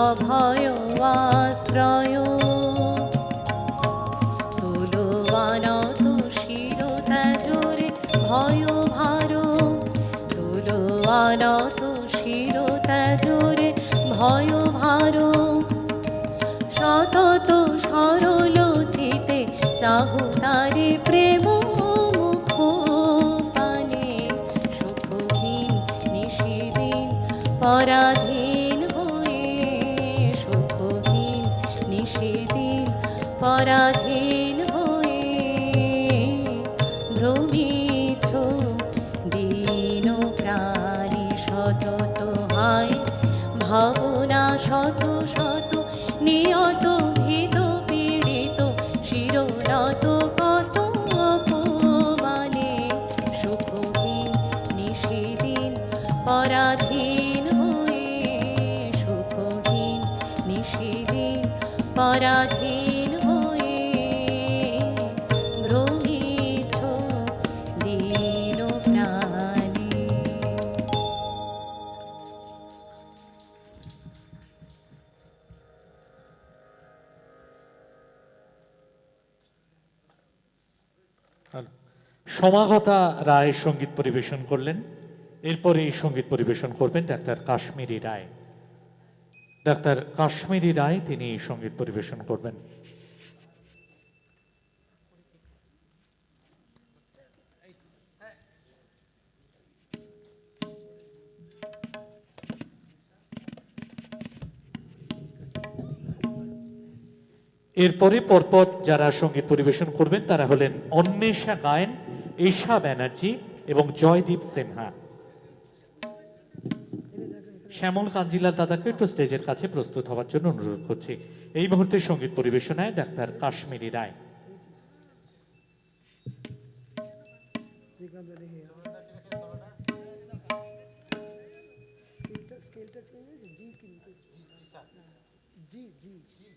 অভয় আশ্রয় তুলবানত শিরোতাজোরে ভয় ভার তুলবানত শিরোতাজোরে ভয় ভার সতত সরল চিতে চাহু তারে প্রেম মুখ পানে সুখহীন নিশিদিন পরাধীন হয়ে সুখহীন নিশিদিন পরাধীন হয়ে ভ্রমিছ দীন প্রাণী সতত হায় ভাবনা শত শত নিয়ত ভীত পীড়িত শিরনত কত অপমানে সুখহীন নিশিদিন পরাধীন হয়ে সুখহীন নিশিদিন পরাধীন হয়ে ভ্রমিছ দীন প্রাণী। সমাগতা রায় সঙ্গীত পরিবেশন করলেন। এরপরে এই সঙ্গীত পরিবেশন করবেন ডাক্তার কাশ্মীরি রায়। ডাক্তার কাশ্মীরি রায় তিনি এই সঙ্গীত পরিবেশন করবেন। এরপরে পরপর যারা সঙ্গীত পরিবেশন করবেন তারা হলেন অন্বেষা গায়েন, ঈশা ব্যানার্জি এবং জয়দীপ সিনহা। শ্যামল কাঞ্জিলাল দাদাকে একটু স্টেজের কাছে প্রস্তুত হওয়ার জন্য অনুরোধ করছি। এই মুহূর্তে সঙ্গীত পরিবেশনায় ডাক্তার কাশ্মীরি রায়। জি জি জি